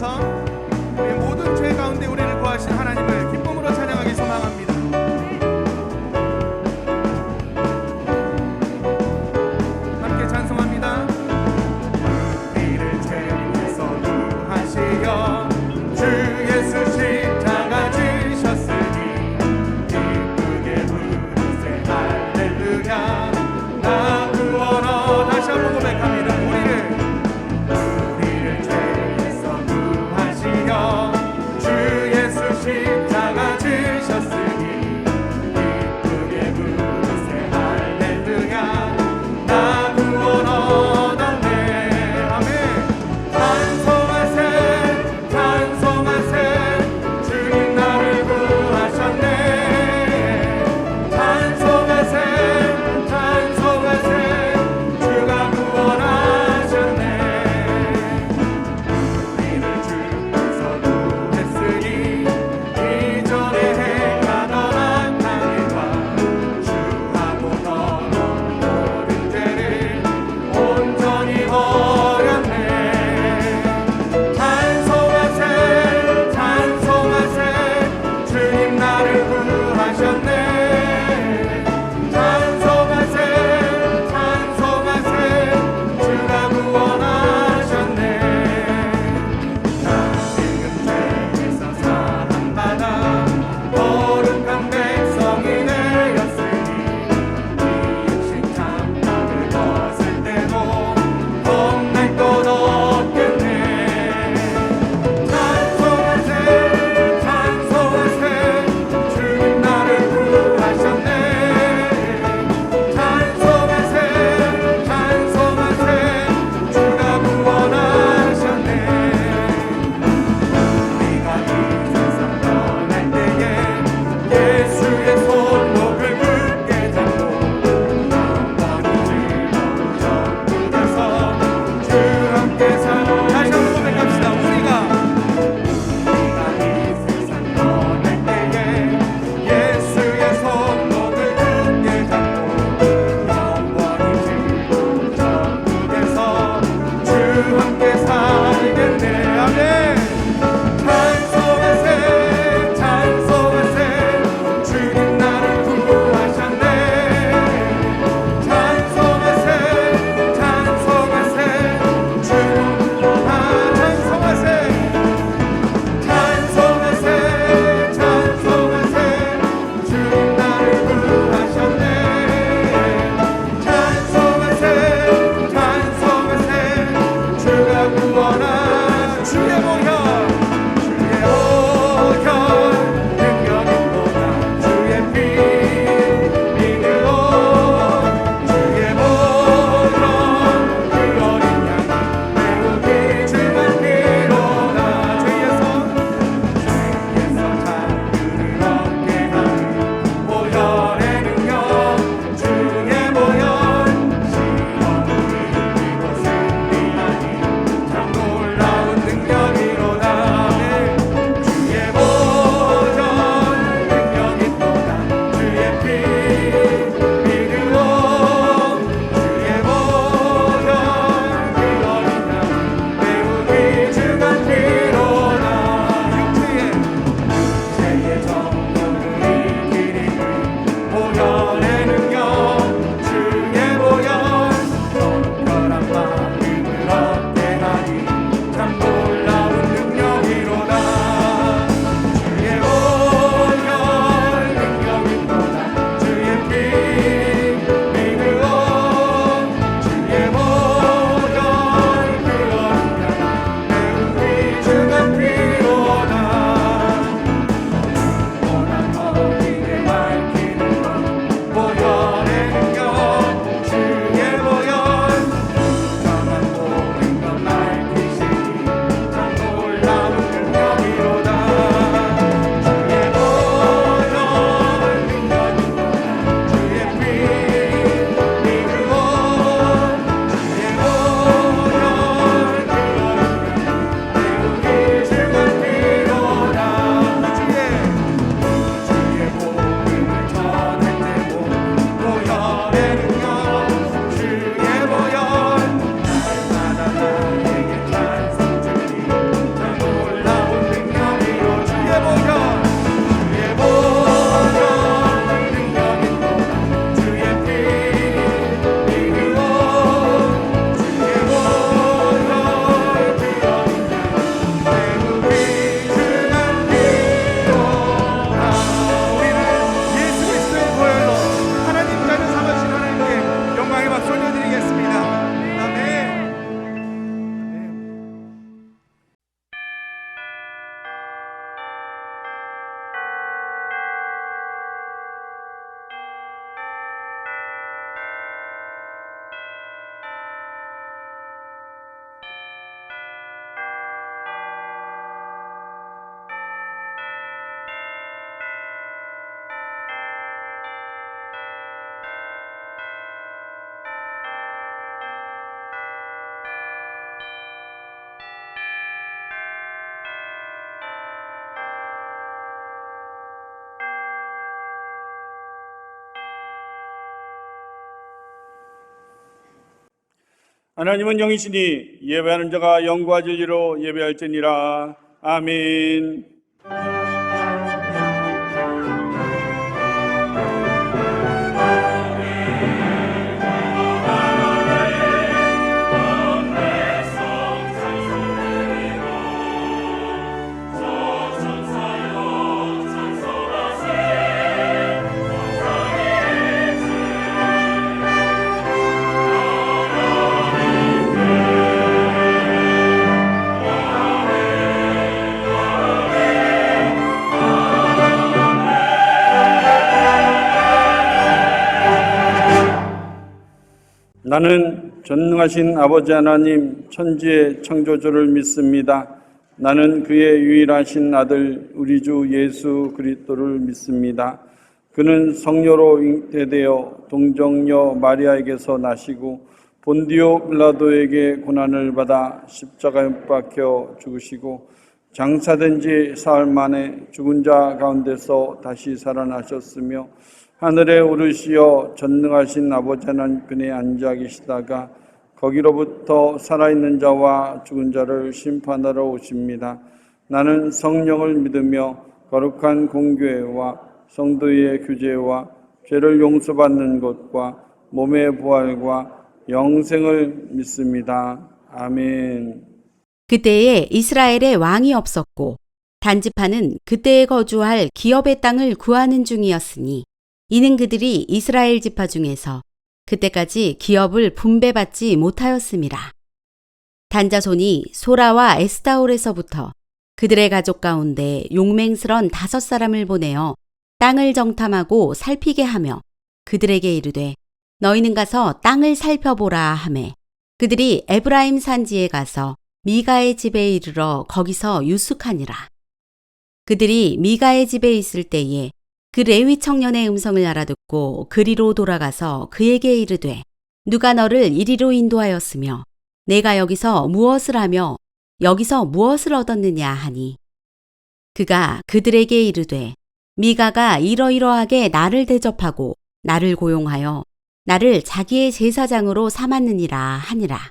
일어나서 우리 모든 죄 가운데 우리를 구하신 하나님을 기쁨으로 찬양하기 소망합니다. 함께 찬송합니다. 우리를 죄에서 구하시어 주 예수 십자가 지셨으니 기쁘게 부르세 할렐루야. 나 구원어. 다시 한번 고백합니다. 우리를 죄에서 구하시어 하나님은 영이시니 예배하는 자가 영과 진리로 예배할지니라. 아멘. 나는 전능하신 아버지 하나님 천지의 창조주를 믿습니다. 나는 그의 유일하신 아들 우리 주 예수 그리스도를 믿습니다. 그는 성녀로 잉태되어 동정녀 마리아에게서 나시고 본디오 빌라도에게 고난을 받아 십자가에 못 박혀 죽으시고 장사된 지 사흘 만에 죽은 자 가운데서 다시 살아나셨으며 하늘에 오르시어 전능하신 아버지 하나님께 앉아 계시다가 거기로부터 살아있는 자와 죽은 자를 심판하러 오십니다. 나는 성령을 믿으며 거룩한 공교회와 성도의 교제와 죄를 용서받는 것과 몸의 부활과 영생을 믿습니다. 아멘. 그때에 이스라엘에 왕이 없었고 단지파는 그때에 거주할 기업의 땅을 구하는 중이었으니 이는 그들이 이스라엘 지파 중에서 그때까지 기업을 분배받지 못하였음이라. 단자손이 소라와 에스다올에서부터 그들의 가족 가운데 용맹스런 5사람을 보내어 땅을 정탐하고 살피게 하며 그들에게 이르되 너희는 가서 땅을 살펴보라 하매 그들이 에브라임 산지에 가서 미가의 집에 이르러 거기서 유숙하니라. 그들이 미가의 집에 있을 때에 그 레위 청년의 음성을 알아듣고 그리로 돌아가서 그에게 이르되 누가 너를 이리로 인도하였으며 내가 여기서 무엇을 하며 여기서 무엇을 얻었느냐 하니 그가 그들에게 이르되 미가가 이러이러하게 나를 대접하고 나를 고용하여 나를 자기의 제사장으로 삼았느니라 하니라.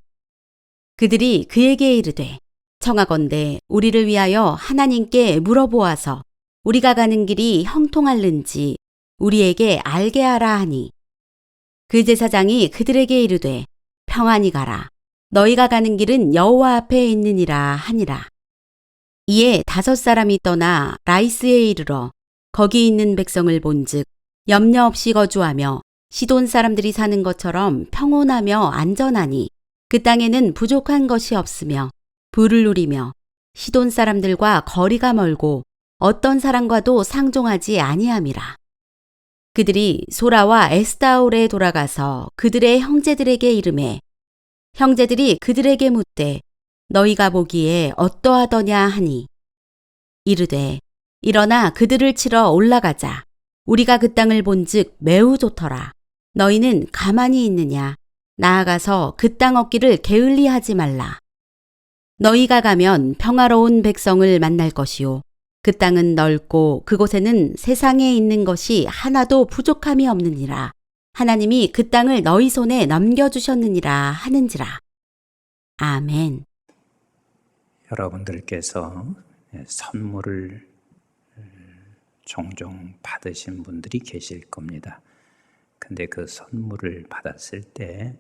그들이 그에게 이르되 청하건대 우리를 위하여 하나님께 물어보아서 우리가 가는 길이 형통할는지 우리에게 알게 하라 하니 그 제사장이 그들에게 이르되 평안히 가라. 너희가 가는 길은 여호와 앞에 있느니라 하니라. 이에 5사람이 떠나 라이스에 이르러 거기 있는 백성을 본즉 염려 없이 거주하며 시돈 사람들이 사는 것처럼 평온하며 안전하니 그 땅에는 부족한 것이 없으며 부를 누리며 시돈 사람들과 거리가 멀고 어떤 사람과도 상종하지 아니함이라. 그들이 소라와 에스다올에 돌아가서 그들의 형제들에게 이르매 형제들이 그들에게 묻되 너희가 보기에 어떠하더냐 하니 이르되 일어나 그들을 치러 올라가자. 우리가 그 땅을 본즉 매우 좋더라. 너희는 가만히 있느냐? 나아가서 그 땅 얻기를 게을리하지 말라. 너희가 가면 평화로운 백성을 만날 것이요 그 땅은 넓고 그곳에는 세상에 있는 것이 하나도 부족함이 없느니라. 하나님이 그 땅을 너희 손에 넘겨주셨느니라 하는지라. 아멘. 여러분들께서 선물을 종종 받으신 분들이 계실 겁니다. 근데 그 선물을 받았을 때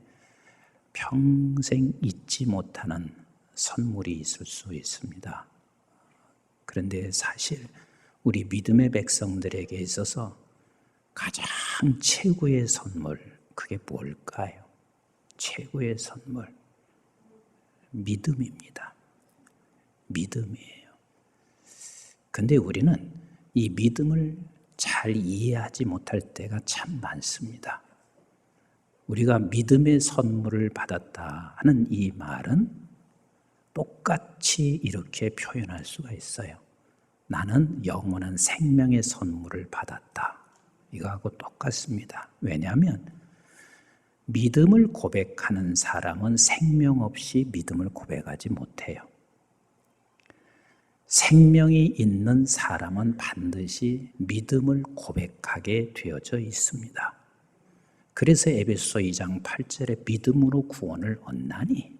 평생 잊지 못하는 선물이 있을 수 있습니다. 그런데 사실 우리 믿음의 백성들에게 있어서 가장 최고의 선물, 그게 뭘까요? 최고의 선물, 믿음입니다. 믿음이에요. 근데 우리는 이 믿음을 잘 이해하지 못할 때가 참 많습니다. 우리가 믿음의 선물을 받았다 하는 이 말은 똑같이 이렇게 표현할 수가 있어요. 나는 영원한 생명의 선물을 받았다. 이거하고 똑같습니다. 왜냐하면 믿음을 고백하는 사람은 생명 없이 믿음을 고백하지 못해요. 생명이 있는 사람은 반드시 믿음을 고백하게 되어져 있습니다. 그래서 에베소 2장 8절에 믿음으로 구원을 얻나니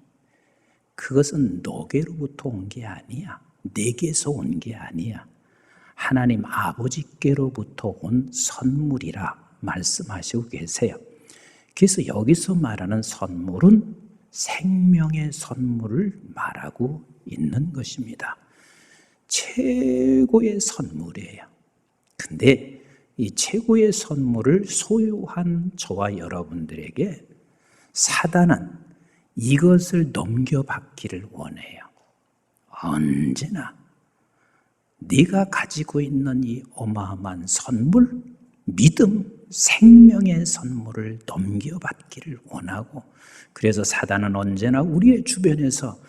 그것은 너게로부터 온 게 아니야. 내게서 온 게 아니야. 하나님 아버지께로부터 온 선물이라 말씀하시고 계세요. 그래서 여기서 말하는 선물은 생명의 선물을 말하고 있는 것입니다. 최고의 선물이에요. 근데 이 최고의 선물을 소유한 저와 여러분들에게 사단은 이것을 넘겨받기를 원해요. 언제나 네가 가지고 있는 이 어마어마한 선물, 믿음, 생명의 선물을 넘겨받기를 원하고, 그래서 사단은 언제나 우리의 주변에서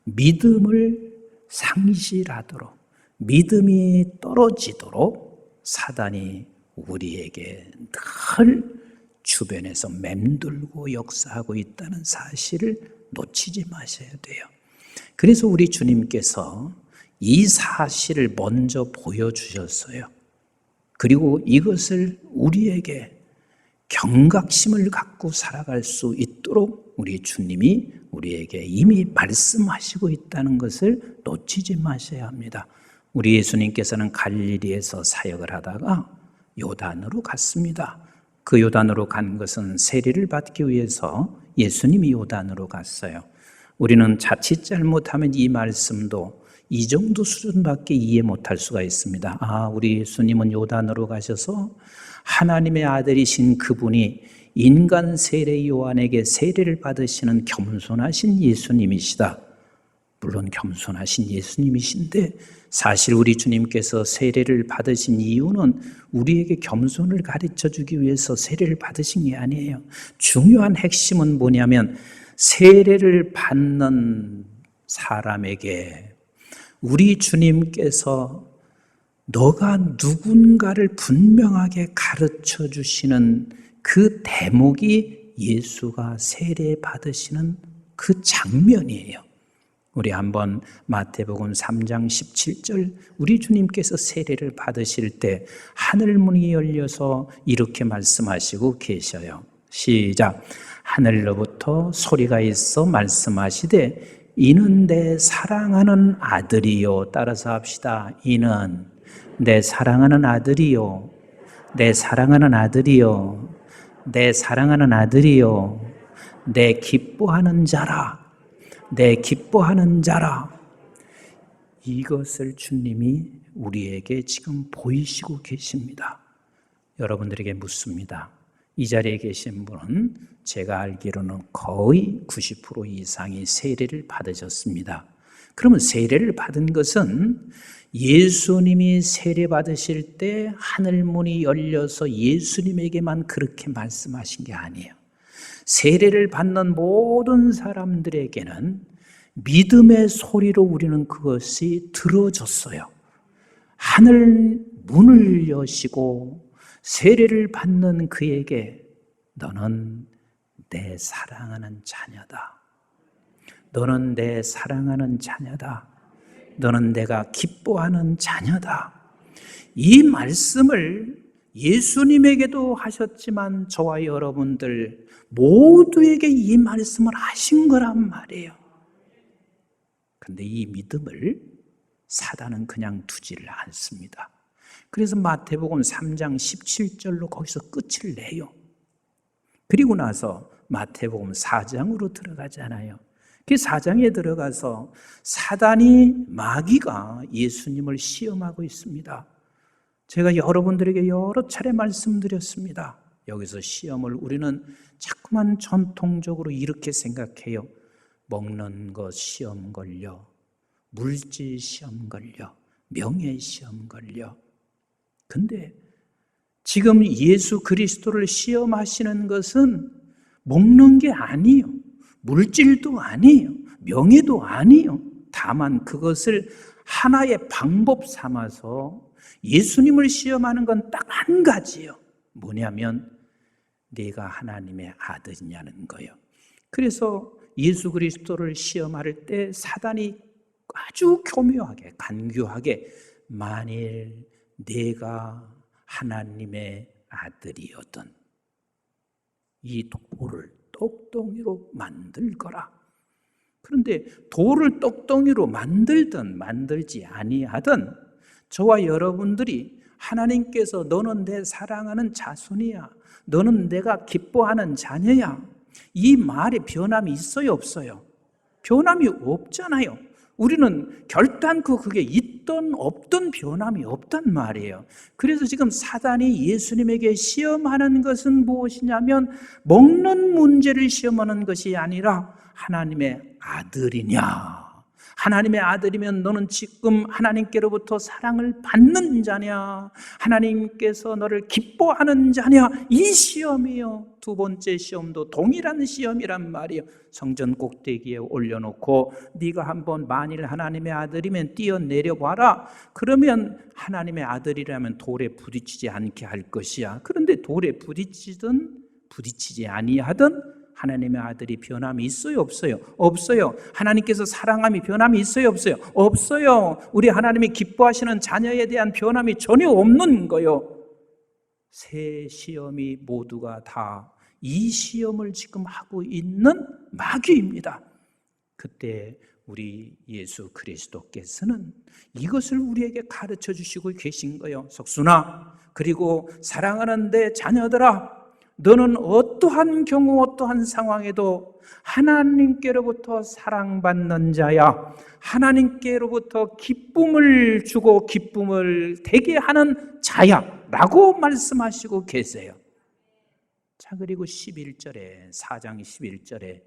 믿음을 상실하도록, 믿음이 떨어지도록 사단이 우리에게 늘 주변에서 맴돌고 역사하고 있다는 사실을 놓치지 마셔야 돼요. 그래서 우리 주님께서 이 사실을 먼저 보여주셨어요. 그리고 이것을 우리에게 경각심을 갖고 살아갈 수 있도록 우리 주님이 우리에게 이미 말씀하시고 있다는 것을 놓치지 마셔야 합니다. 우리 예수님께서는 갈릴리에서 사역을 하다가 요단으로 갔습니다. 그 요단으로 간 것은 세례를 받기 위해서 예수님이 요단으로 갔어요. 우리는 자칫 잘못하면 이 말씀도 이 정도 수준밖에 이해 못할 수가 있습니다. 우리 예수님은 요단으로 가셔서 하나님의 아들이신 그분이 인간 세례 요한에게 세례를 받으시는 겸손하신 예수님이시다. 물론 겸손하신 예수님이신데 사실 우리 주님께서 세례를 받으신 이유는 우리에게 겸손을 가르쳐 주기 위해서 세례를 받으신 게 아니에요. 중요한 핵심은 뭐냐면 세례를 받는 사람에게 우리 주님께서 너가 누군가를 분명하게 가르쳐 주시는 그 대목이 예수가 세례 받으시는 그 장면이에요. 우리 한번 마태복음 3장 17절 우리 주님께서 세례를 받으실 때 하늘문이 열려서 이렇게 말씀하시고 계셔요. 시작. 하늘로부터 소리가 있어 말씀하시되 이는 내 사랑하는 아들이요. 따라서 합시다. 이는 내 사랑하는 아들이요. 내 사랑하는 아들이요. 내 사랑하는 아들이요. 내 기뻐하는 자라. 내 기뻐하는 자라. 이것을 주님이 우리에게 지금 보이시고 계십니다. 여러분들에게 묻습니다. 이 자리에 계신 분은 제가 알기로는 거의 90% 이상이 세례를 받으셨습니다. 그러면 세례를 받은 것은 예수님이 세례 받으실 때 하늘문이 열려서 예수님에게만 그렇게 말씀하신 게 아니에요. 세례를 받는 모든 사람들에게는 믿음의 소리로 우리는 그것이 들어졌어요. 하늘 문을 여시고 세례를 받는 그에게 너는 내 사랑하는 자녀다. 너는 내 사랑하는 자녀다. 너는 내가 기뻐하는 자녀다. 이 말씀을 예수님에게도 하셨지만 저와 여러분들 모두에게 이 말씀을 하신 거란 말이에요. 근데 이 믿음을 사단은 그냥 두지를 않습니다. 그래서 마태복음 3장 17절로 거기서 끝을 내요. 그리고 나서 마태복음 4장으로 들어가잖아요. 그 4장에 들어가서 사단이 마귀가 예수님을 시험하고 있습니다. 제가 여러분들에게 여러 차례 말씀드렸습니다. 여기서 시험을 우리는 자꾸만 전통적으로 이렇게 생각해요. 먹는 것 시험 걸려, 물질 시험 걸려, 명예 시험 걸려. 근데 지금 예수 그리스도를 시험하시는 것은 먹는 게 아니에요. 물질도 아니에요. 명예도 아니에요. 다만 그것을 하나의 방법 삼아서 예수님을 시험하는 건 딱 한 가지예요. 뭐냐면 네가 하나님의 아들이냐는 거예요. 그래서 예수 그리스도를 시험할 때 사단이 아주 교묘하게 간교하게 만일 네가 하나님의 아들이었던 이 돌을 떡덩이로 만들거라. 그런데 돌을 떡덩이로 만들든 만들지 아니하든 저와 여러분들이 하나님께서 너는 내 사랑하는 자손이야, 너는 내가 기뻐하는 자녀야, 이 말에 변함이 있어요, 없어요? 변함이 없잖아요. 우리는 결단코 그게 있던 없던 변함이 없단 말이에요. 그래서 지금 사단이 예수님에게 시험하는 것은 무엇이냐면 먹는 문제를 시험하는 것이 아니라 하나님의 아들이냐, 하나님의 아들이면 너는 지금 하나님께로부터 사랑을 받는 자냐, 하나님께서 너를 기뻐하는 자냐, 이 시험이요. 두 번째 시험도 동일한 시험이란 말이에요. 성전 꼭대기에 올려놓고 네가 한번 만일 하나님의 아들이면 뛰어내려 봐라. 그러면 하나님의 아들이라면 돌에 부딪히지 않게 할 것이야. 그런데 돌에 부딪히든 부딪히지 아니하든 하나님의 아들이 변함이 있어요, 없어요? 없어요. 하나님께서 사랑함이 변함이 있어요, 없어요? 없어요. 우리 하나님이 기뻐하시는 자녀에 대한 변함이 전혀 없는 거예요. 세 시험이 모두가 다 이 시험을 지금 하고 있는 마귀입니다. 그때 우리 예수 그리스도께서는 이것을 우리에게 가르쳐 주시고 계신 거예요. 석순아, 그리고 사랑하는 내 자녀들아, 너는 어떠한 경우 어떠한 상황에도 하나님께로부터 사랑받는 자야, 하나님께로부터 기쁨을 주고 기쁨을 되게 하는 자야 라고 말씀하시고 계세요. 자, 그리고 11절에 4장 11절에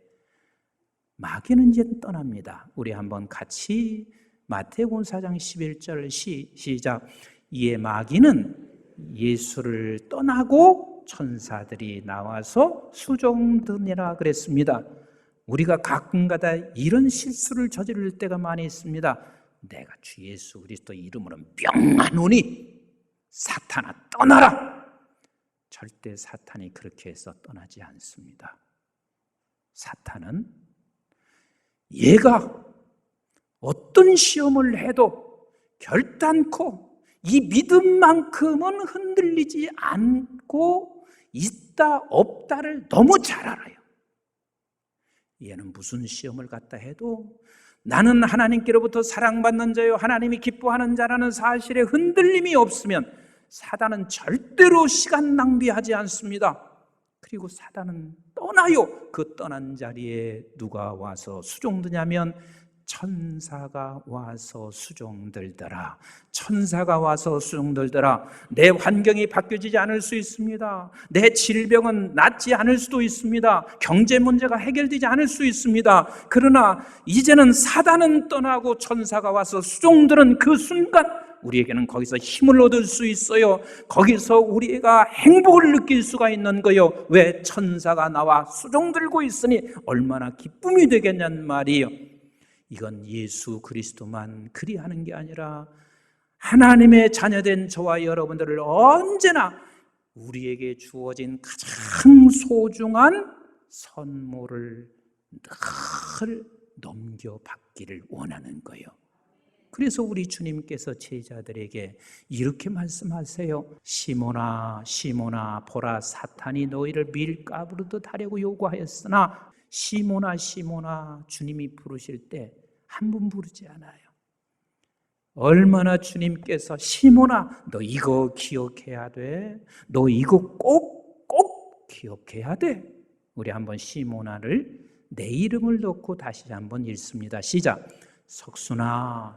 마귀는 이제 떠납니다. 우리 한번 같이 마태복음 4장 11절 시작. 이에 마귀는 예수를 떠나고 천사들이 나와서 수종드니라 그랬습니다. 우리가 가끔가다 이런 실수를 저지를 때가 많이 있습니다. 내가 주 예수 그리스도 이름으로 명하노니 사탄아 떠나라. 절대 사탄이 그렇게 해서 떠나지 않습니다. 사탄은 얘가 어떤 시험을 해도 결단코 이 믿음만큼은 흔들리지 않고 있다 없다를 너무 잘 알아요. 얘는 무슨 시험을 갖다 해도 나는 하나님께로부터 사랑받는 자요 하나님이 기뻐하는 자라는 사실에 흔들림이 없으면 사단은 절대로 시간 낭비하지 않습니다. 그리고 사단은 떠나요. 그 떠난 자리에 누가 와서 수종드냐면 천사가 와서 수종들더라. 천사가 와서 수종들더라. 내 환경이 바뀌어지지 않을 수 있습니다. 내 질병은 낫지 않을 수도 있습니다. 경제 문제가 해결되지 않을 수 있습니다. 그러나 이제는 사단은 떠나고 천사가 와서 수종들은 그 순간 우리에게는 거기서 힘을 얻을 수 있어요. 거기서 우리가 행복을 느낄 수가 있는 거예요. 왜? 천사가 나와 수종들고 있으니 얼마나 기쁨이 되겠냐는 말이에요. 이건 예수 그리스도만 그리하는 게 아니라 하나님의 자녀된 저와 여러분들을 언제나 우리에게 주어진 가장 소중한 선물을 늘 넘겨받기를 원하는 거예요. 그래서 우리 주님께서 제자들에게 이렇게 말씀하세요. 시몬아 시몬아 보라 사탄이 너희를 밀가부르듯 하려고 요구하였으나 시몬아 시몬아 주님이 부르실 때 한 분 부르지 않아요. 얼마나 주님께서 시몬아 너 이거 기억해야 돼. 너 이거 꼭 기억해야 돼. 우리 한번 시몬아를 내 이름을 넣고 다시 한번 읽습니다. 시작. 석순아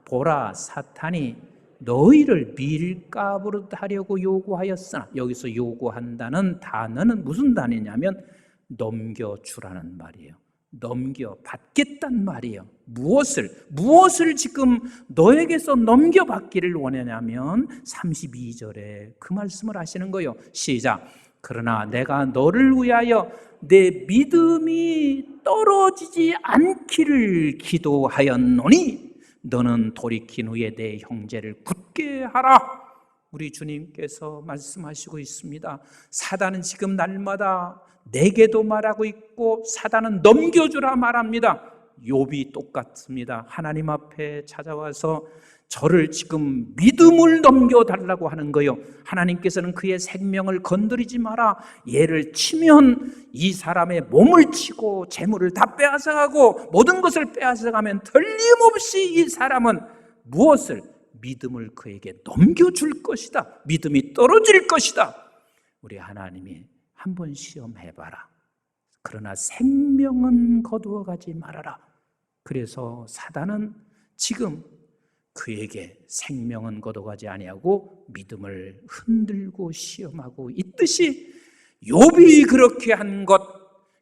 보라 사탄이 너희를 밀가부르듯 하려고 요구하였으나, 여기서 요구한다는 단어는 무슨 단어냐면 넘겨주라는 말이에요. 넘겨받겠단 말이에요. 무엇을 지금 너에게서 넘겨받기를 원하냐면 32절에 그 말씀을 하시는 거예요. 시작. 그러나 내가 너를 위하여 내 믿음이 떨어지지 않기를 기도하였노니 너는 돌이킨 후에 내 형제를 굳게 하라. 우리 주님께서 말씀하시고 있습니다. 사단은 지금 날마다 내게도 말하고 있고 사단은 넘겨주라 말합니다. 욥이 똑같습니다. 하나님 앞에 찾아와서 저를 지금 믿음을 넘겨달라고 하는 거예요. 하나님께서는 그의 생명을 건드리지 마라. 얘를 치면 이 사람의 몸을 치고 재물을 다 빼앗아가고 모든 것을 빼앗아가면 틀림없이 이 사람은 무엇을? 믿음을 그에게 넘겨줄 것이다. 믿음이 떨어질 것이다. 우리 하나님이 한번 시험해봐라. 그러나 생명은 거두어가지 말아라. 그래서 사단은 지금 그에게 생명은 거둬가지 아니하고 믿음을 흔들고 시험하고 있듯이 욥이 그렇게 한 것,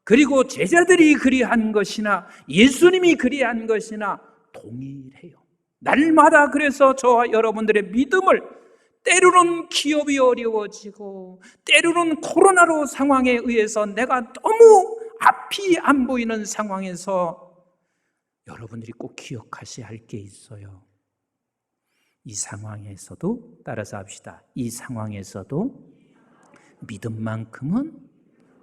그리고 제자들이 그리한 것이나 예수님이 그리한 것이나 동일해요. 날마다 그래서 저와 여러분들의 믿음을 때로는 기업이 어려워지고 때로는 코로나로 상황에 의해서 내가 너무 앞이 안 보이는 상황에서 여러분들이 꼭 기억하셔야 할 게 있어요. 이 상황에서도 따라서 합시다. 이 상황에서도 믿음만큼은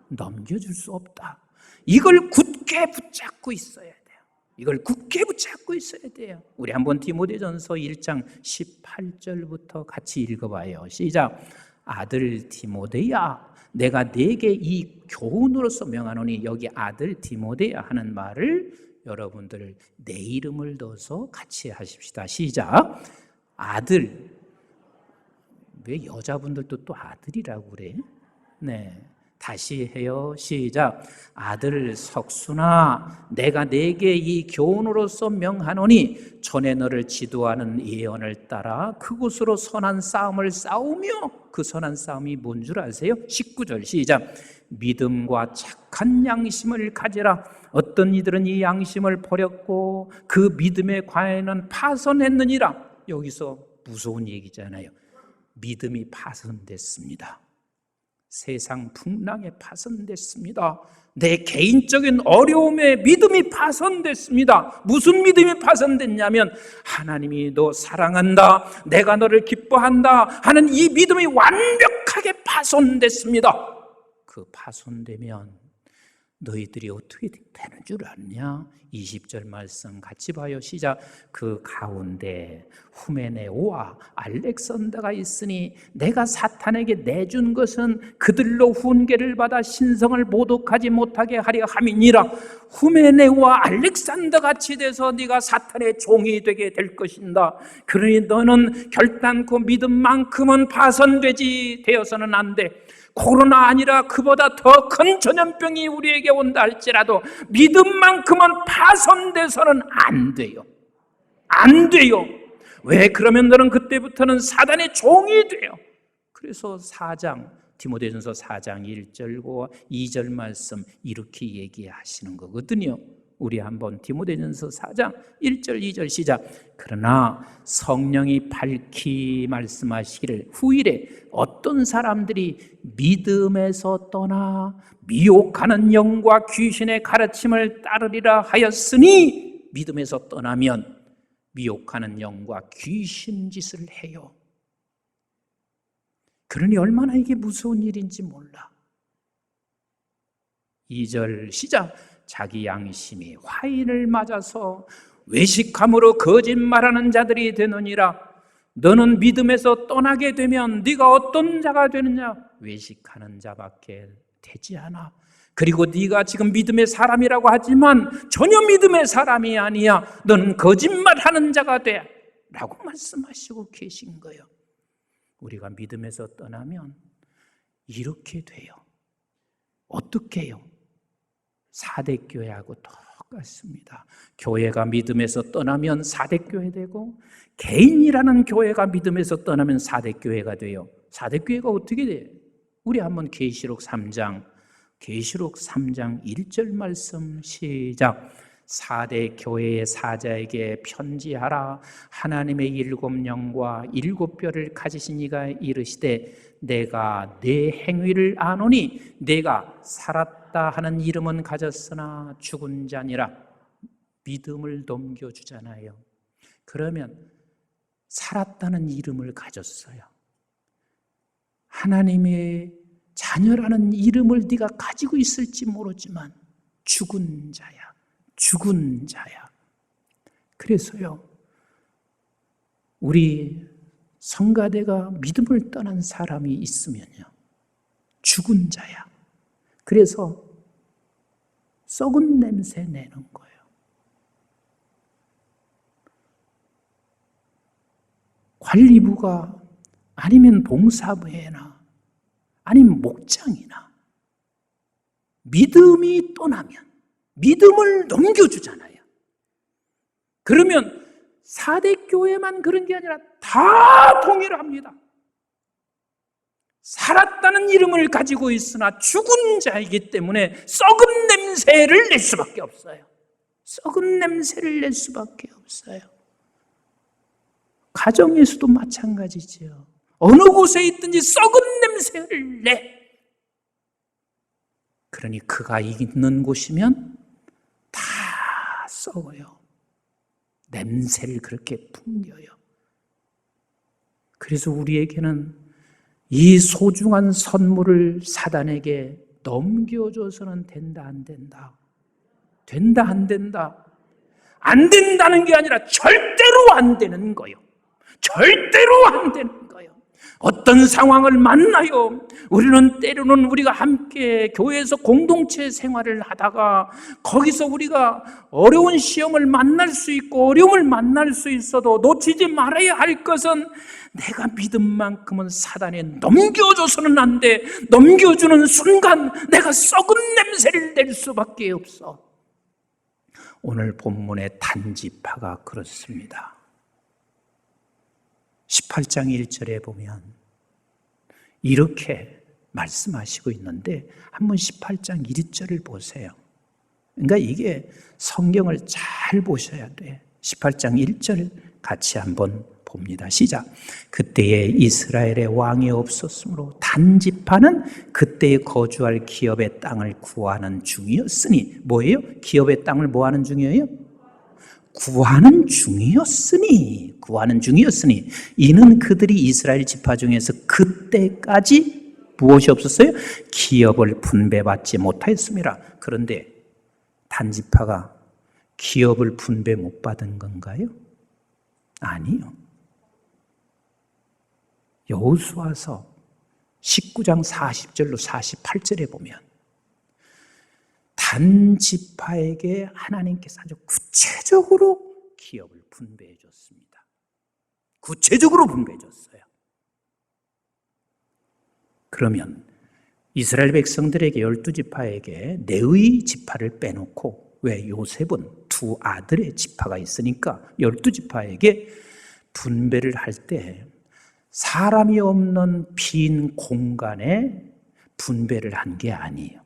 넘겨줄 수 없다. 이걸 굳게 붙잡고 있어야 돼요. 이걸 굳게 붙잡고 있어야 돼요. 우리 한번 디모데전서 1장 18절부터 같이 읽어봐요. 시작. 아들 디모데야, 내가 네게 이 교훈으로서 명하노니, 여기 아들 디모데야 하는 말을 여러분들 내 이름을 넣어서 같이 하십시다. 시작. 아들. 왜 여자분들도 또 아들이라고 그래? 네, 다시 해요. 시작. 아들 석순아, 내가 네게 이 교훈으로서 명하노니 전에 너를 지도하는 예언을 따라 그곳으로 선한 싸움을 싸우며, 그 선한 싸움이 뭔 줄 아세요? 19절 시작. 믿음과 착한 양심을 가지라. 어떤 이들은 이 양심을 버렸고 그 믿음의 과에는 파손했느니라. 여기서 무서운 얘기잖아요. 믿음이 파손됐습니다. 세상 풍랑에 파손됐습니다. 내 개인적인 어려움에 믿음이 파손됐습니다. 무슨 믿음이 파손됐냐면 하나님이 너 사랑한다, 내가 너를 기뻐한다 하는 이 믿음이 완벽하게 파손됐습니다. 그 파손되면 너희들이 어떻게 되는 줄 아냐? 20절 말씀 같이 봐요. 시작. 그 가운데 후메네오와 알렉산더가 있으니 내가 사탄에게 내준 것은 그들로 훈계를 받아 신성을 모독하지 못하게 하려 함이니라. 후메네오와 알렉산더 같이 돼서 네가 사탄의 종이 되게 될 것인다. 그러니 너는 결단코 믿음만큼은 파손되지 되어서는 안 돼. 코로나 아니라 그보다 더 큰 전염병이 우리에게 온다 할지라도 믿음만큼은 파손돼서는 안 돼요. 안 돼요. 왜? 그러면 너는 그때부터는 사단의 종이 돼요. 그래서 4장 디모데전서 4장 1절과 2절 말씀 이렇게 얘기하시는 거거든요. 우리 한번 디모데전서 4장 1절 2절 시작. 그러나 성령이 밝히 말씀하시기를 후일에 어떤 사람들이 믿음에서 떠나 미혹하는 영과 귀신의 가르침을 따르리라 하였으니, 믿음에서 떠나면 미혹하는 영과 귀신 짓을 해요. 그러니 얼마나 이게 무서운 일인지 몰라. 2절 시작. 자기 양심이 화인을 맞아서 외식함으로 거짓말하는 자들이 되느니라. 너는 믿음에서 떠나게 되면 네가 어떤 자가 되느냐? 외식하는 자밖에 되지 않아. 그리고 네가 지금 믿음의 사람이라고 하지만 전혀 믿음의 사람이 아니야. 너는 거짓말하는 자가 돼 라고 말씀하시고 계신 거예요. 우리가 믿음에서 떠나면 이렇게 돼요. 어떻게 해요? 사대교회하고 똑같습니다. 교회가 믿음에서 떠나면 사대교회 되고, 개인이라는 교회가 믿음에서 떠나면 사대교회가 돼요. 사대교회가 어떻게 돼요? 우리 한번 계시록 3장 1절 말씀 시작. 사대 교회의 사자에게 편지하라. 하나님의 7영과 7뼈를 가지신 이가 이르시되 내가 내 행위를 아노니 내가 살았다 하는 이름은 가졌으나 죽은 자니라. 믿음을 넘겨주잖아요. 그러면 살았다는 이름을 가졌어요. 하나님의 자녀라는 이름을 네가 가지고 있을지 모르지만 죽은 자야. 죽은 자야. 그래서요, 우리 성가대가 믿음을 떠난 사람이 있으면요, 죽은 자야. 그래서 썩은 냄새 내는 거예요. 관리부가 아니면 봉사부회나 아니면 목장이나 믿음이 떠나면 믿음을 넘겨주잖아요. 그러면 4대 교회만 그런 게 아니라 다 동일합니다. 살았다는 이름을 가지고 있으나 죽은 자이기 때문에 썩은 냄새를 낼 수밖에 없어요. 썩은 냄새를 낼 수밖에 없어요. 가정에서도 마찬가지죠. 어느 곳에 있든지 썩은 냄새를 내. 그러니 그가 있는 곳이면 다 썩어요. 냄새를 그렇게 풍겨요. 그래서 우리에게는 이 소중한 선물을 사단에게 넘겨줘서는 된다, 안 된다? 된다, 안 된다? 안 된다는 게 아니라 절대로 안 되는 거예요. 절대로 안 되는 거예요. 어떤 상황을 만나요. 우리는 때로는 우리가 함께 교회에서 공동체 생활을 하다가 거기서 우리가 어려운 시험을 만날 수 있고 어려움을 만날 수 있어도 놓치지 말아야 할 것은 내가 믿은 만큼은 사단에 넘겨줘서는 안 돼. 넘겨주는 순간 내가 썩은 냄새를 낼 수밖에 없어. 오늘 본문의 단지파가 그렇습니다. 18장 1절에 보면 이렇게 말씀하시고 있는데 한번 18장 1절을 보세요. 그러니까 이게 성경을 잘 보셔야 돼. 18장 1절 같이 한번 봅니다. 시작. 그때에 이스라엘의 왕이 없었으므로 단지파는 그때에 거주할 기업의 땅을 구하는 중이었으니. 뭐예요? 기업의 땅을 뭐 하는 중이에요? 구하는 중이었으니 이는 그들이 이스라엘 지파 중에서 그때까지 무엇이 없었어요? 기업을 분배받지 못하였습니다. 그런데 단지파가 기업을 분배 못 받은 건가요? 아니요. 여호수아서 19장 40절로 48절에 보면 단지파에게 하나님께서 아주 구체적으로 기업을 분배해 줬습니다. 구체적으로 분배해 줬어요. 그러면 이스라엘 백성들에게 12지파에게 레위 지파를 빼놓고, 왜? 요셉은 두 아들의 지파가 있으니까 12지파에게 분배를 할 때 사람이 없는 빈 공간에 분배를 한 게 아니에요.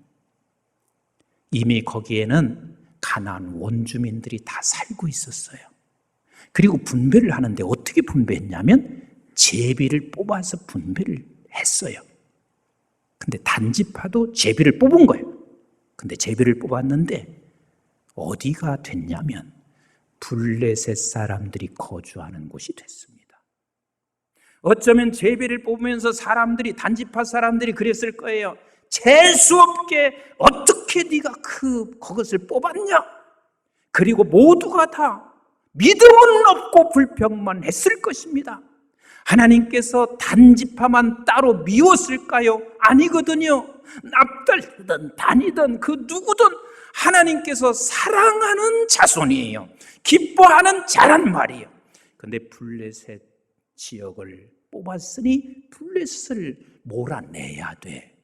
이미 거기에는 가나안 원주민들이 다 살고 있었어요. 그리고 분배를 하는데 어떻게 분배했냐면 제비를 뽑아서 분배를 했어요. 근데 단지파도 제비를 뽑은 거예요. 근데 제비를 뽑았는데 어디가 됐냐면 블레셋 사람들이 거주하는 곳이 됐습니다. 어쩌면 제비를 뽑으면서 사람들이, 단지파 사람들이 그랬을 거예요. 재수 없게 어떻게 네가 그것을 뽑았냐? 그리고 모두가 다 믿음은 없고 불평만 했을 것입니다. 하나님께서 단지파만 따로 미웠을까요? 아니거든요. 납달이든 단이든 그 누구든 하나님께서 사랑하는 자손이에요. 기뻐하는 자란 말이에요. 그런데 블레셋 지역을 뽑았으니 블레셋을 몰아내야 돼.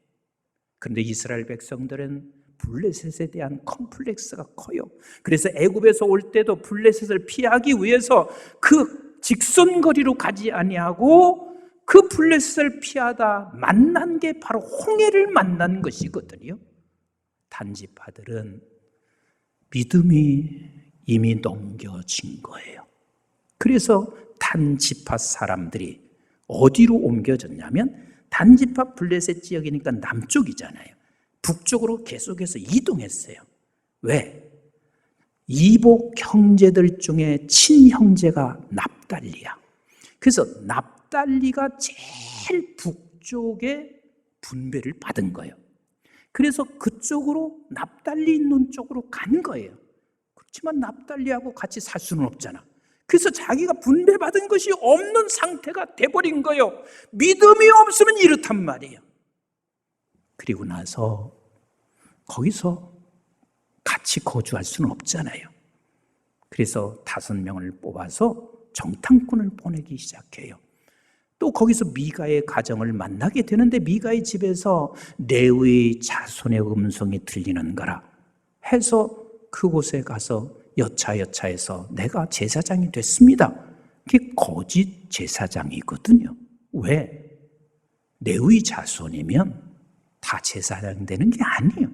그런데 이스라엘 백성들은 블레셋에 대한 컴플렉스가 커요. 그래서 애굽에서 올 때도 블레셋을 피하기 위해서 그 직선거리로 가지 아니하고 그 블레셋을 피하다 만난 게 바로 홍해를 만난 것이거든요. 단지파들은 믿음이 이미 넘겨진 거예요. 그래서 단지파 사람들이 어디로 옮겨졌냐면, 단지파 블레셋 지역이니까 남쪽이잖아요. 북쪽으로 계속해서 이동했어요. 왜? 이복 형제들 중에 친형제가 납달리야. 그래서 납달리가 제일 북쪽에 분배를 받은 거예요. 그래서 그쪽으로 납달리 있는 쪽으로 간 거예요. 그렇지만 납달리하고 같이 살 수는 없잖아. 그래서 자기가 분배받은 것이 없는 상태가 돼버린 거예요. 믿음이 없으면 이렇단 말이에요. 그리고 나서 거기서 같이 거주할 수는 없잖아요. 그래서 5명을 뽑아서 정탐꾼을 보내기 시작해요. 또 거기서 미가의 가정을 만나게 되는데 미가의 집에서 레위 자손의 음성이 들리는 거라 해서 그곳에 가서 여차여차해서 내가 제사장이 됐습니다. 그게 거짓 제사장이거든요. 왜? 레위 자손이면 다 제사장 되는 게 아니에요.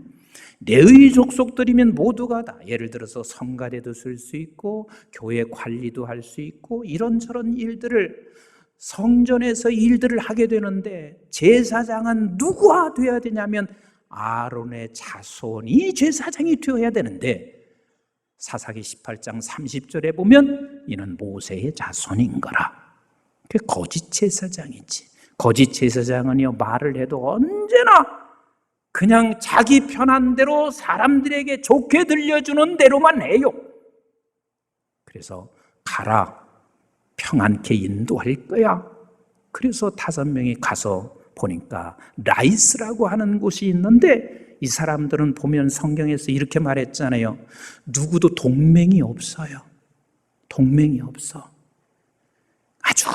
레위 족속들이면 모두가 다 예를 들어서 성가대도 쓸 수 있고 교회 관리도 할 수 있고 이런저런 일들을 성전에서 일들을 하게 되는데 제사장은 누가 되어야 되냐면 아론의 자손이 제사장이 되어야 되는데 사사기 18장 30절에 보면 이는 모세의 자손인 거라. 그게 거짓 제사장이지. 거짓 제사장은요 말을 해도 언제나 그냥 자기 편한 대로 사람들에게 좋게 들려주는 대로만 해요. 그래서 가라, 평안케 인도할 거야. 그래서 5명이 가서 보니까 라이스라고 하는 곳이 있는데 이 사람들은 보면 성경에서 이렇게 말했잖아요. 누구도 동맹이 없어요. 동맹이 없어. 아주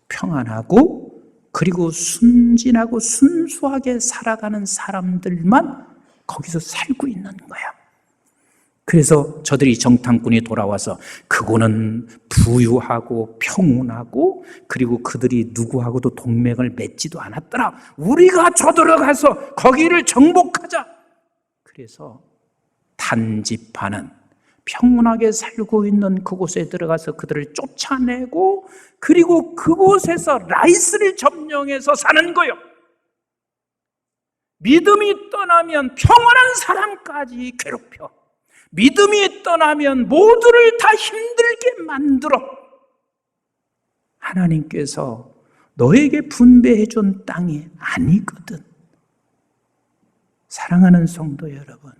평안하고 그리고 순진하고 순수하게 살아가는 사람들만 거기서 살고 있는 거야. 그래서 저들이 정탐꾼이 돌아와서 그곳은 부유하고 평온하고 그리고 그들이 누구하고도 동맹을 맺지도 않았더라. 우리가 저들어 가서 거기를 정복하자. 그래서 단지파는 평온하게 살고 있는 그곳에 들어가서 그들을 쫓아내고 그리고 그곳에서 라이스를 점령해서 사는 거예요. 믿음이 떠나면 평안한 사람까지 괴롭혀. 믿음이 떠나면 모두를 다 힘들게 만들어. 하나님께서 너에게 분배해 준 땅이 아니거든. 사랑하는 성도 여러분,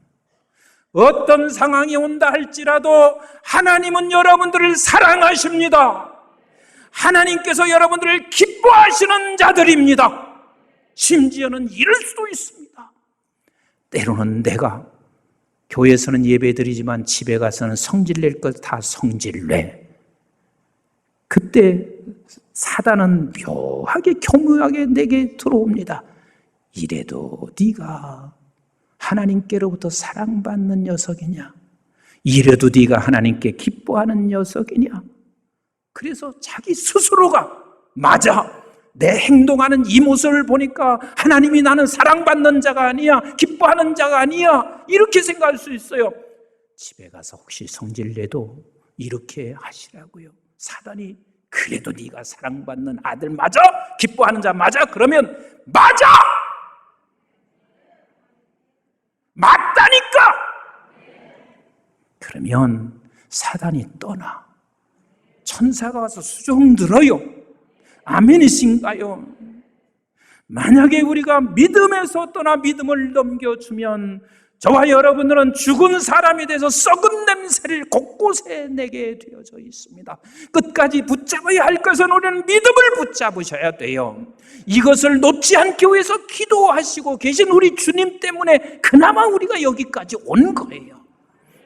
어떤 상황이 온다 할지라도 하나님은 여러분들을 사랑하십니다. 하나님께서 여러분들을 기뻐하시는 자들입니다. 심지어는 이럴 수도 있습니다. 때로는 내가 교회에서는 예배드리지만 집에 가서는 성질 낼 것 다 성질 내. 그때 사단은 묘하게 교묘하게 내게 들어옵니다. 이래도 네가 하나님께로부터 사랑받는 녀석이냐? 이래도 네가 하나님께 기뻐하는 녀석이냐? 그래서 자기 스스로가 맞아. 내 행동하는 이 모습을 보니까 하나님이 나는 사랑받는 자가 아니야, 기뻐하는 자가 아니야, 이렇게 생각할 수 있어요. 집에 가서 혹시 성질내도 이렇게 하시라고요. 사단이 그래도 네가 사랑받는 아들 맞아? 기뻐하는 자 맞아? 그러면 맞아! 맞다니까! 그러면 사단이 떠나. 천사가 와서 수종 들어요. 아멘이신가요? 만약에 우리가 믿음에서 떠나 믿음을 넘겨주면 저와 여러분들은 죽은 사람이 돼서 썩은 냄새를 곳곳에 내게 되어져 있습니다. 끝까지 붙잡아야 할 것은 우리는 믿음을 붙잡으셔야 돼요. 이것을 놓지 않기 위해서 기도하시고 계신 우리 주님 때문에 그나마 우리가 여기까지 온 거예요.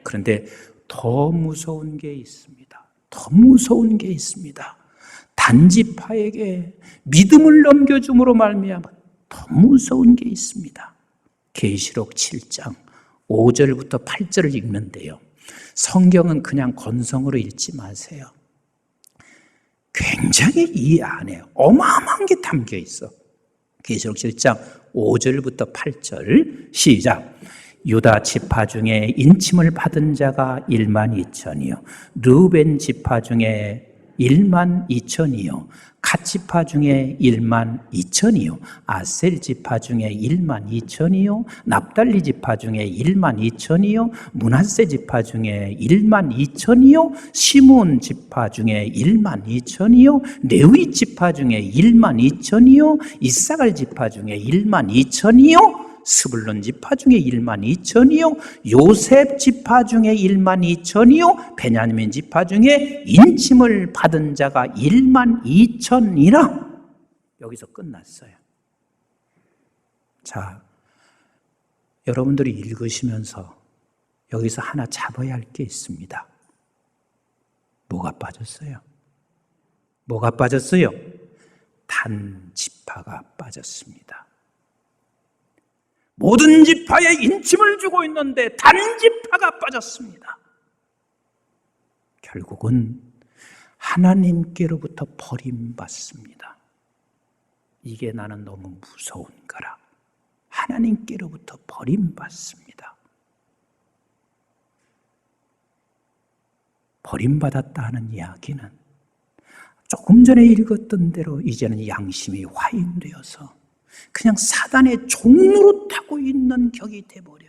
그런데 더 무서운 게 있습니다. 더 무서운 게 있습니다. 단지파에게 믿음을 넘겨줌으로 말미암아 더 무서운 게 있습니다. 계시록 7장 5절부터 8절을 읽는데요. 성경은 그냥 건성으로 읽지 마세요. 굉장히 이 안에 어마어마한 게 담겨 있어. 계시록 7장 5절부터 8절 시작. 유다 지파 중에 인침을 받은 자가 1만 2천이요 르벤 지파 중에 1만 2천이요 갓 지파 중에 1만 2천이요 아셀 지파 중에 1만 2천이요 납달리 지파 중에 1만 2천이요 므낫세 지파 중에 1만 2천이요 시몬 지파 중에 1만 2천이요 레위 지파 중에 1만 2천이요 이사갈 지파 중에 1만 2천이요 스불론 지파 중에 1만 2천이요 요셉 지파 중에 1만 2천이요 베냐민 지파 중에 인침을 받은 자가 1만 2천이라. 여기서 끝났어요. 자, 여러분들이 읽으시면서 여기서 하나 잡아야 할 게 있습니다. 뭐가 빠졌어요? 뭐가 빠졌어요? 단 지파가 빠졌습니다. 모든 지파에 인침을 주고 있는데 단 지파가 빠졌습니다. 결국은 하나님께로부터 버림받습니다. 이게 나는 너무 무서운 거라. 하나님께로부터 버림받습니다. 버림받았다 하는 이야기는 조금 전에 읽었던 대로 이제는 양심이 화인되어서 그냥 사단의 종로로 타고 있는 격이 돼버려요.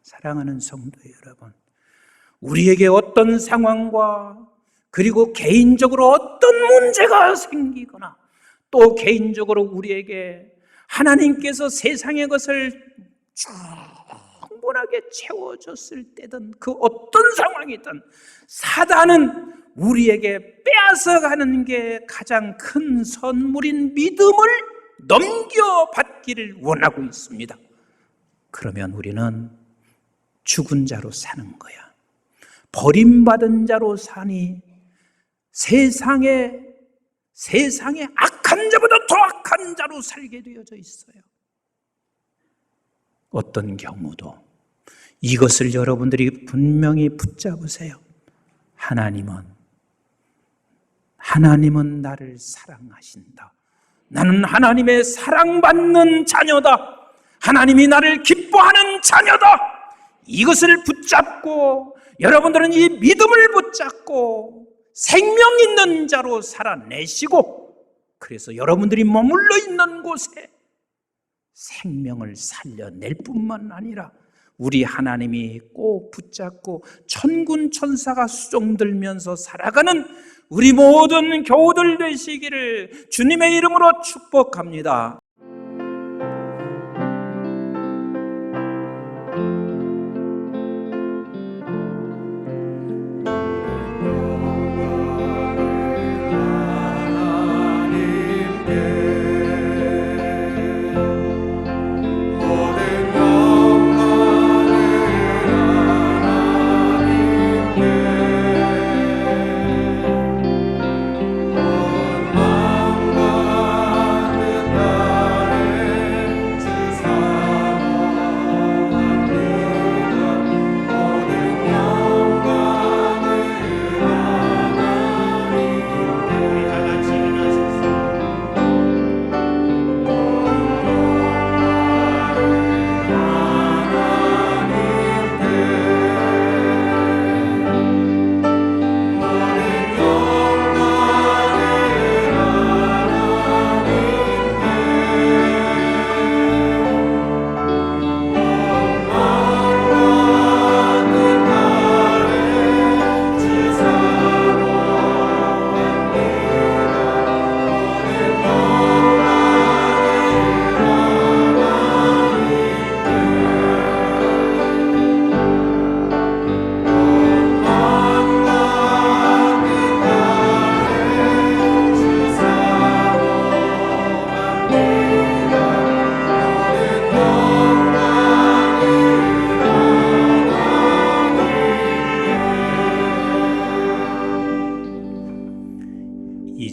사랑하는 성도 여러분, 우리에게 어떤 상황과 그리고 개인적으로 어떤 문제가 생기거나 또 개인적으로 우리에게 하나님께서 세상의 것을 충분하게 채워줬을 때든 그 어떤 상황이든 사단은 우리에게 빼앗아가는 게 가장 큰 선물인 믿음을 넘겨받기를 원하고 있습니다. 그러면 우리는 죽은 자로 사는 거야. 버림받은 자로 사니 세상에 악한 자보다 더 악한 자로 살게 되어져 있어요. 어떤 경우도 이것을 여러분들이 분명히 붙잡으세요. 하나님은 나를 사랑하신다. 나는 하나님의 사랑받는 자녀다. 하나님이 나를 기뻐하는 자녀다. 이것을 붙잡고 여러분들은 이 믿음을 붙잡고 생명 있는 자로 살아내시고 그래서 여러분들이 머물러 있는 곳에 생명을 살려낼 뿐만 아니라 우리 하나님이 꼭 붙잡고 천군 천사가 수종들면서 살아가는 우리 모든 교우들 되시기를 주님의 이름으로 축복합니다.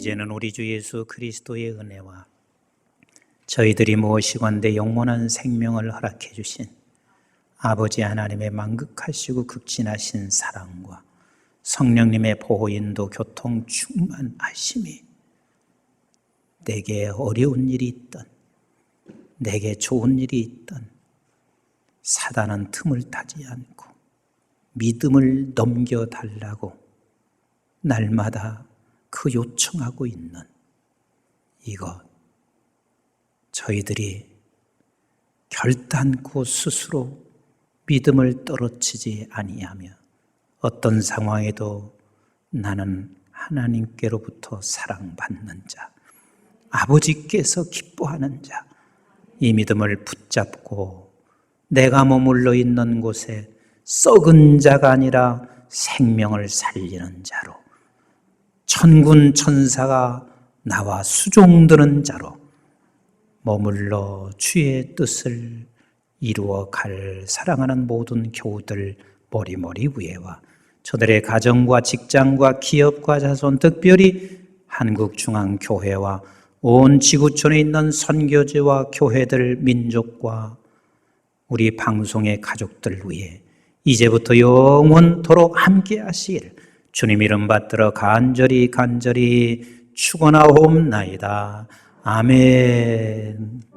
이제는 우리 주 예수 그리스도의 은혜와 저희들이 무엇이건대 영원한 생명을 허락해 주신 아버지 하나님의 만극하시고 극진하신 사랑과 성령님의 보호 인도 교통 충만하심이 내게 어려운 일이 있던 내게 좋은 일이 있던 사단은 틈을 타지 않고 믿음을 넘겨달라고 날마다 그 요청하고 있는 이것 저희들이 결단코 스스로 믿음을 떨어뜨리지 아니하며 어떤 상황에도 나는 하나님께로부터 사랑받는 자, 아버지께서 기뻐하는 자, 이 믿음을 붙잡고 내가 머물러 있는 곳에 썩은 자가 아니라 생명을 살리는 자로, 천군 천사가 나와 수종드는 자로 머물러 주의 뜻을 이루어 갈 사랑하는 모든 교우들 머리머리 위에와 저들의 가정과 직장과 기업과 자손, 특별히 한국중앙교회와 온 지구촌에 있는 선교지와 교회들, 민족과 우리 방송의 가족들 위해 이제부터 영원토록 함께 하시길 주님 이름 받들어 간절히 축원하옵나이다. 아멘.